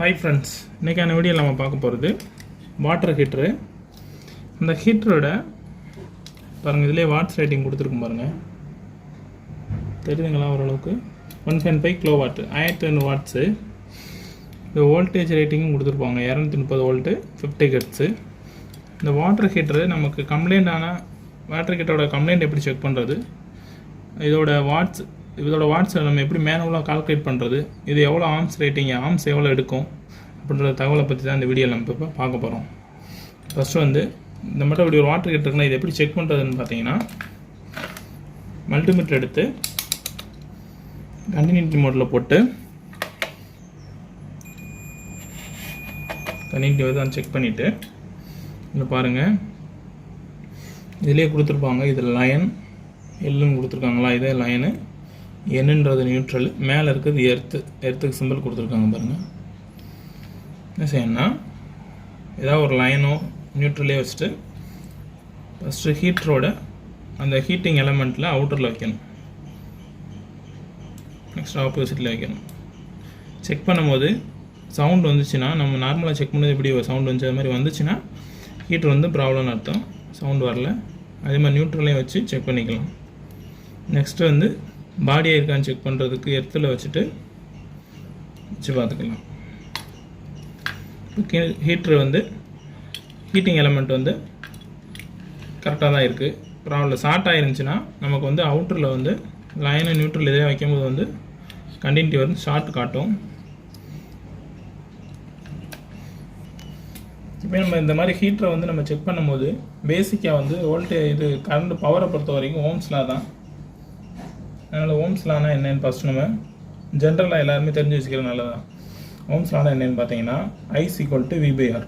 Hi friends, இன்றைக்கான வீடியோவில் நம்ம பார்க்க போகிறது வாட்டர் ஹீட்ரு. இந்த ஹீட்டரோட பாருங்கள், இதிலே வாட்ஸ் ரேட்டிங் கொடுத்துருக்கும் பாருங்கள், தெரியுதுங்களா? ஓரளவுக்கு 1.5 கிலோவாட், 1500 வாட்ஸு. இந்த வோல்டேஜ் ரேட்டிங்கும் கொடுத்துருப்பாங்க, 230 வோல்ட்டு, 50 ஹெர்ட்ஸு. இந்த வாட்டர் ஹீட்டரு நமக்கு வாட்டர் ஹீட்டரோட கம்ப்ளைண்ட் எப்படி செக் பண்ணுறது, இதோட வாட்ஸை நம்ம எப்படி மேனுவலாக கால்குலேட் பண்ணுறது, இது எவ்வளோ ஆம்ஸ் ரேட்டிங், ஆம்ஸ் எவ்வளோ எடுக்கும் அப்படின்ற தகவலை பற்றி தான் இந்த வீடியோவில் நம்ம இப்போ பார்க்க போகிறோம். ஃபஸ்ட்டு இந்த மட்டும் இப்படி ஒரு வாட்டர் ஹீட்டர் இருக்குன்னா இது எப்படி செக் பண்ணுறதுன்னு பார்த்தீங்கன்னா, மல்டிமீட்டர் எடுத்து கண்டினியூட்டி மோடில் போட்டு கண்டினியூட்டி தான் செக் பண்ணிவிட்டு இங்கே பாருங்கள், இதிலே கொடுத்துருப்பாங்க. இதில் லைன் எல்லுன்னு கொடுத்துருக்காங்களா, இதே லைனு, என்னன்றது நியூட்ரல், மேலே இருக்கிறது எர்த்துக்கு சிம்பிள் கொடுத்துருக்காங்க பாருங்கள். என்ன செய்யணும்னா, ஏதாவது ஒரு லைனோ நியூட்ரலே வச்சுட்டு ஃபஸ்ட்டு ஹீட்டரோட அந்த ஹீட்டிங் எலமெண்ட்டில் அவுட்டரில் வைக்கணும், நெக்ஸ்ட் ஆப்போசிட்டில் வைக்கணும். செக் பண்ணும்போது சவுண்ட் வந்துச்சுன்னா, நம்ம நார்மலாக செக் பண்ணது எப்படி சவுண்ட் வந்துச்சு அது மாதிரி வந்துச்சுன்னா ஹீட்டர் ப்ராப்ளம்னு அர்த்தம். சவுண்ட் வரல, அதே மாதிரி நியூட்ரலையும் வச்சு செக் பண்ணிக்கலாம். நெக்ஸ்ட்டு பாடியாக இருக்கான்னு செக் பண்ணுறதுக்கு எர்த்தில் வச்சு பார்த்துக்கலாம். ஹீட்ரு ஹீட்டிங் எலமெண்ட் கரெக்டாக தான் இருக்குது. ப்ராப்ளம் ஷார்ட் ஆகிருந்துச்சுன்னா நமக்கு அவுட்டரில் லைனு நியூட்ரல் இதே வைக்கும்போது கண்டினியூட்டி ஷார்ட் காட்டும். இப்போ நம்ம இந்த மாதிரி ஹீட்டரை நம்ம செக் பண்ணும்போது பேசிக்காக வோல்டேஜ் கரண்ட் பவரை பொறுத்த வரைக்கும் ஓம்ஸ்லாம் தான். அதனால் ஓம்ஸ்லானா என்னென்னு ஃபஸ்ட்டு நம்ம ஜென்ரலாக எல்லாருமே தெரிஞ்சு வச்சுக்கிறது நல்லதான். ஓம்ஸ்லானா என்னென்னு பார்த்தீங்கன்னா, I = V/R,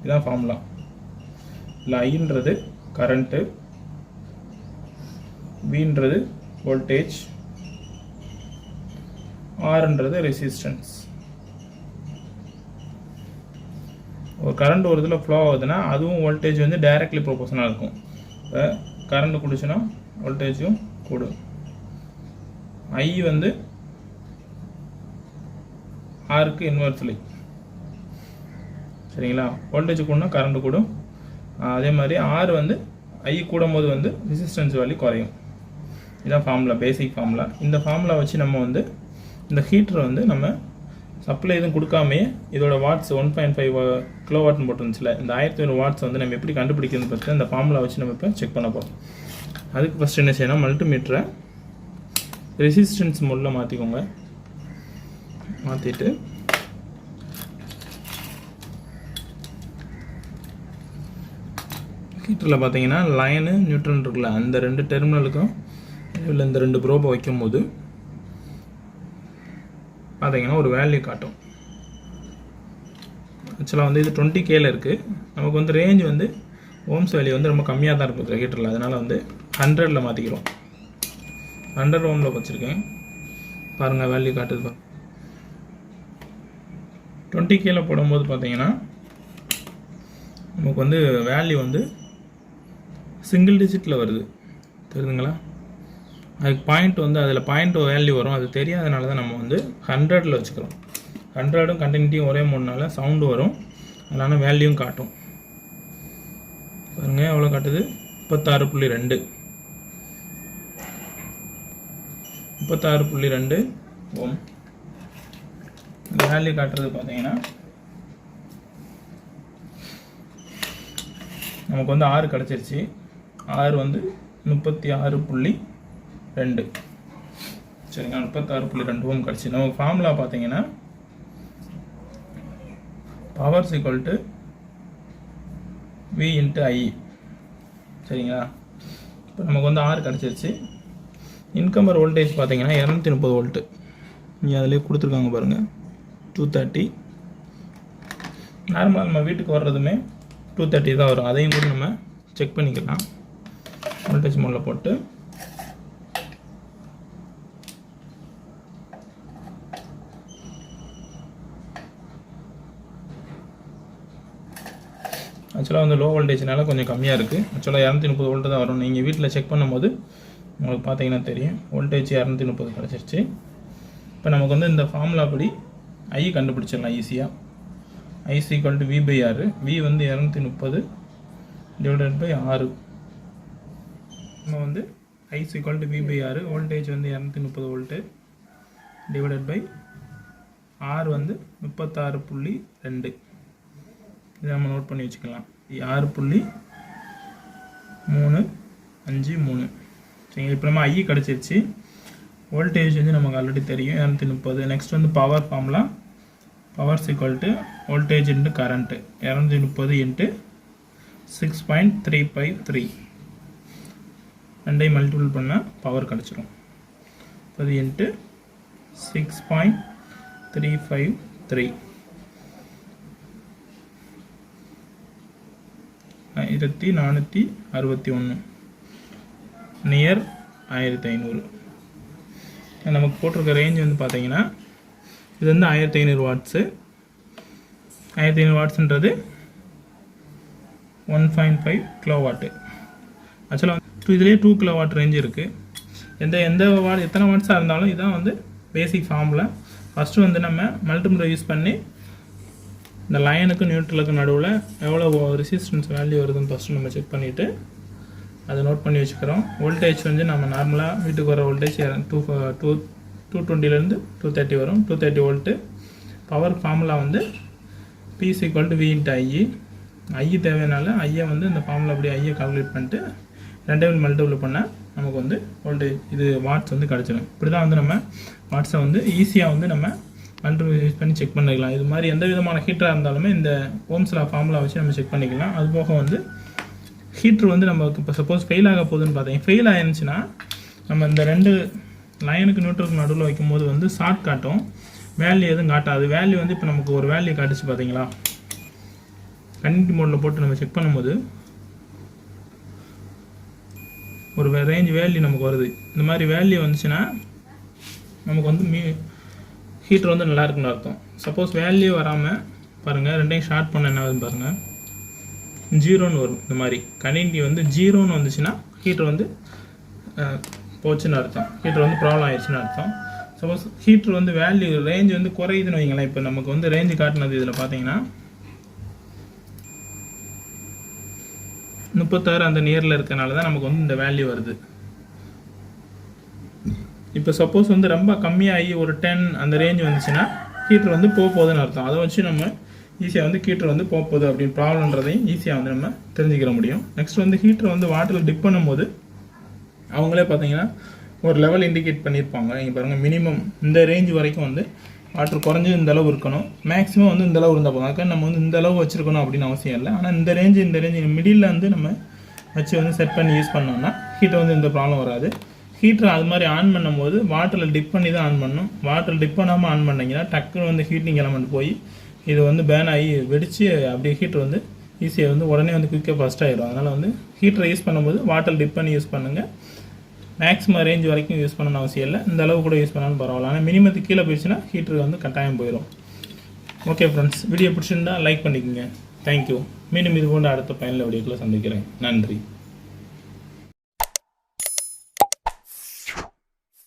இதுதான் ஃபார்முலா. இல்லை ஐன்றது கரண்ட்டு, Vன்றது வோல்டேஜ், Rன்றது ரெசிஸ்டன்ஸ். ஒரு கரண்ட் ஒரு இதில் ஃப்ளோ ஆகுதுன்னா அதுவும் வோல்டேஜ் டைரக்ட்லி ப்ரொபோஷனாக இருக்கும். இப்போ கரண்ட் கூடுச்சுன்னா வோல்டேஜும் கூடும். I ஆருக்கு இன்வெர்ஸ்லி, சரிங்களா? வோல்டேஜ் கூடனா கரண்ட் கூடும். அதே மாதிரி R I கூடும் போது ரெசிஸ்டன்ஸ் வேல்யூ குறையும். இதுதான் ஃபார்முலா, பேசிக் ஃபார்முலா. இந்த ஃபார்முலா வச்சு நம்ம இந்த ஹீட்டர் நம்ம சப்ளை எதுவும் கொடுக்காமே இதோட வாட்ஸ் 1.5 கிலோவாட்னு போட்டுருந்துச்சுல, இந்த 1500 வாட்ஸ் நம்ம எப்படி கண்டுபிடிக்கிறது பற்றி இந்த ஃபார்முலா வச்சு நம்ம இப்போ செக் பண்ண போகிறோம். அதுக்கு ஃபஸ்ட் என்ன செய்யணும், மல்டிமீட்டரை ரெசிஸ்டன்ஸ் மோடில் மாற்றிக்கோங்க. மாற்றிட்டு ஹீட்டரில் பார்த்தீங்கன்னா லைனு நியூட்ரல் இருக்குல்ல, அந்த ரெண்டு டெர்மினலுக்கும் இல்லை இந்த ரெண்டு ப்ரோபை வைக்கும் போது பார்த்தீங்கன்னா ஒரு வேல்யூ காட்டும். ஆக்சுவலாக இது 20K இருக்குது. நமக்கு ரேஞ்ச் ஓம்ஸ் வேல்யூ ரொம்ப கம்மியாக தான் இருக்குது ஹீட்டரில். அதனால் 100ல் மாற்றிக்கிறோம். 100 ஓமில் வச்சுருக்கேன் பாருங்கள், வேல்யூ காட்டுது. 20Kல போடும்போது பார்த்தீங்கன்னா நமக்கு வேல்யூ சிங்கிள் டிஜிட்டில் வருது, தெரியுதுங்களா? அதுக்கு பாயிண்ட் அதில் பாயிண்ட் வேல்யூ வரும், அது தெரியாதனால தான் நம்ம 100ல் வச்சுக்கிறோம். 100ம் கண்டினியூட்டியும் ஒரே மூணுனால சவுண்டு வரும், அதனால் வேல்யூவும் காட்டும். பாருங்கள் எவ்வளோ காட்டுது, 36.2 36.2 ஓம். இந்த வேல்யூ காட்டுறது பார்த்தீங்கன்னா நமக்கு 6 கிடச்சிருச்சு. 6 36.2, சரிங்களா? 36.2 ஓம் கிடச்சி. நமக்கு ஃபார்முலா பார்த்தீங்கன்னா பவர் = V × I, சரிங்களா? இப்போ நமக்கு 6 கிடச்சிருச்சு. இன்கமர் வோல்டேஜ் பார்த்தீங்கன்னா 230 வோல்ட்டு. இங்கே அதிலே கொடுத்துருக்காங்க பாருங்கள், 230. நார்மலாக நம்ம வீட்டுக்கு வர்றதுமே 230 தான் வரும். அதையும் கூட நம்ம செக் பண்ணிக்கலாம். வோல்டேஜ் மோடில் போட்டு ஆக்சுவலாக லோ வோல்டேஜ்னால கொஞ்சம் கம்மியாக இருக்குது. ஆக்சுவலாக 230 வோல்ட்டு தான் வரும். நீங்கள் வீட்டில் செக் பண்ணும்போது உங்களுக்கு பார்த்தீங்கன்னா தெரியும், வோல்டேஜ் 230 கிடச்சிருச்சு. இப்போ நமக்கு இந்த ஃபார்முலா படி I கண்டுபிடிச்சிடலாம் ஈஸியாக. I is equal to V by R. V வந்து 230 divided by 6. நம்ம வந்து I is equal to V by R. Voltage வந்து 230 வோல்ட் divided by R வந்து 36.2. இதை நம்ம நோட் பண்ணி வச்சுக்கலாம். 6.353. சரிங்க, இப்போ நம்ம I கிடச்சிருச்சு. வோல்டேஜ் வந்து நமக்கு ஆல்ரெடி தெரியும் 230. நெக்ஸ்ட் வந்து power formula. Power is equal to voltage into current 230 into 6.353. ரெண்டையும் மல்டிபிள் பண்ணால் பவர் கிடச்சிரும். 30 இன்ட்டு 6.353 1461 நியர் 1500. நமக்கு போட்டிருக்க ரேஞ்ச் வந்து பார்த்தீங்கன்னா இது வந்து 1500 வாட்ஸு. 1500 வாட்ஸுன்றது 1.5 கிலோவாட்டு. ஆக்சுவலாக இதுலேயே 2 கிலோவாட் ரேஞ்ச் இருக்குது. எந்த வாட் எத்தனை வாட்ஸாக இருந்தாலும் இதுதான் வந்து பேசிக் ஃபார்முலா. ஃபஸ்ட்டு வந்து நம்ம மல்டிமீட்டர் யூஸ் பண்ணி இந்த லைனுக்கு நியூட்ரலுக்கு நடுவில் எவ்வளோ ரெசிஸ்டன்ஸ் வேல்யூ வருதுன்னு ஃபஸ்ட்டு நம்ம செக் பண்ணிவிட்டு அதை நோட் பண்ணி வச்சுக்கிறோம். வோல்டேஜ் வந்து நம்ம நார்மலாக வீட்டுக்கு வர வோல்டேஜ் 220 230 வரும். 230 வோல்ட்டு. பவர் ஃபார்முலா வந்து P is equal to V into I. I தேவைனால ஐயை வந்து இந்த ஃபார்முலா அப்படி ஐயை கால்குலேட் பண்ணிட்டு ரெண்டையும் மல்டிபிள் பண்ணால் நமக்கு வந்து வோல்டேஜ் இது வாட்ஸ் வந்து கிடச்சிடும். இப்படி தான் வந்து நம்ம வாட்ஸை வந்து ஈஸியாக வந்து நம்ம மல்டிபிள் யூஸ் பண்ணி செக் பண்ணிக்கலாம். இது மாதிரி எந்த விதமான ஹீட்டராக இருந்தாலுமே இந்த ஓம்ஸ்லா ஃபார்முலா வச்சு நம்ம செக் பண்ணிக்கலாம். அது போக வந்து ஹீட்ரு வந்து நமக்கு இப்போ சப்போஸ் ஃபெயில் ஆக போகுதுன்னு பார்த்தீங்க, ஃபெயில் ஆயிருந்துச்சுன்னா நம்ம இந்த ரெண்டு லைனுக்கு நியூட்ரலுக்கு நடுவில் வைக்கும்போது வந்து ஷார்ட் காட்டும், வேல்யூ எதுவும் காட்டாது. வேல்யூ வந்து இப்போ நமக்கு ஒரு வேல்யூ காட்டுச்சு பார்த்தீங்களா, கண்டினியூட்டி மோடில் போட்டு நம்ம செக் பண்ணும்போது ஒரு ரேஞ்ச் வேல்யூ நமக்கு வருது. இந்த மாதிரி வேல்யூ வந்துச்சுன்னா நமக்கு வந்து ஹீட்டர் வந்து நல்லா இருக்குன்னு அர்த்தம். சப்போஸ் வேல்யூ வராமல் பாருங்கள், ரெண்டையும் ஷார்ட் பண்ண என்ன ஆகுதுன்னு பாருங்கள், 0ன்னு வரும். இந்த மாதிரி கண்டினியூட்டி வந்து 0ன்னு வந்துச்சுன்னா ஹீட்டர் வந்து போச்சுன்னு அர்த்தம், ஹீட்டர் வந்து ப்ராப்ளம் ஆயிடுச்சுன்னு அர்த்தம். சப்போஸ் ஹீட்டர் வந்து வேல்யூ ரேஞ்ச் வந்து குறையுதுன்னு வைங்களேன். இப்போ நமக்கு வந்து ரேஞ்சு காட்டினது இதில் பார்த்தீங்கன்னா 36 அந்த நியரில் இருக்கனால தான் நமக்கு வந்து இந்த வேல்யூ வருது. இப்போ சப்போஸ் வந்து ரொம்ப கம்மியாகி ஒரு 10 அந்த ரேஞ்ச் வந்துச்சுன்னா ஹீட்டர் வந்து போகுதுன்னு அர்த்தம். அதை வச்சு நம்ம ஈஸியாக வந்து ஹீட்டர் வந்து போகுது அப்படின்னு ப்ராப்ளம்ன்றதையும் ஈஸியாக வந்து நம்ம தெரிஞ்சுக்கிற முடியும். நெக்ஸ்ட் வந்து ஹீட்டர் வந்து வாட்டரில் டிப் பண்ணும்போது அவங்களே பார்த்தீங்கன்னா ஒரு லெவல் இண்டிகேட் பண்ணியிருப்பாங்க. நீங்கள் பாருங்கள், மினிமம் இந்த ரேஞ்ச் வரைக்கும் வந்து வாட்டர் குறைஞ்சி இந்த அளவு இருக்கணும், மேக்ஸிமம் வந்து இந்த அளவு இருந்தால் போதும். அதுக்காக நம்ம வந்து இந்த அளவு வச்சுருக்கணும் அப்படின்னு அவசியம் இல்லை. ஆனால் இந்த ரேஞ்சு மிடில் வந்து நம்ம வச்சு வந்து செட் பண்ணி யூஸ் பண்ணோம்னா ஹீட்டர் வந்து இந்த ப்ராப்ளம் வராது. ஹீட்டர் அது மாதிரி ஆன் பண்ணும்போது வாட்டரில் டிப் பண்ணி தான் ஆன் பண்ணணும். வாட்டரில் டிப் பண்ணாமல் ஆன் பண்ணிங்கன்னா டக்குன்னு வந்து ஹீட்டிங் எலமெண்ட் போய் இது வந்து பேன் ஆகி வெடித்து அப்படியே ஹீட்டர் வந்து ஈஸியாக வந்து உடனே வந்து குயிக்காக ஃபஸ்ட் ஆகிடும். அதனால் வந்து ஹீட்டரை யூஸ் பண்ணும்போது வாட்டர் டிப் பண்ணி யூஸ் பண்ணுங்கள். மேக்ஸிமம் ரேஞ்ச் வரைக்கும் யூஸ் பண்ணணும்னு அவசியம் இல்லை, இந்த அளவு கூட யூஸ் பண்ணாலும் பரவாயில்ல. ஆனால் மினிமத்துக்கு கீழே போயிடுச்சுன்னா ஹீட்டர் வந்து கட்டாயம் போயிடும். ஓகே ஃப்ரெண்ட்ஸ், வீடியோ பிடிச்சிருந்தா லைக் பண்ணிக்கோங்க. தேங்க்யூ. மீண்டும் இது போன்ற அடுத்த பயனில் வீடியோக்குள்ளே சந்திக்கிறேன். நன்றி.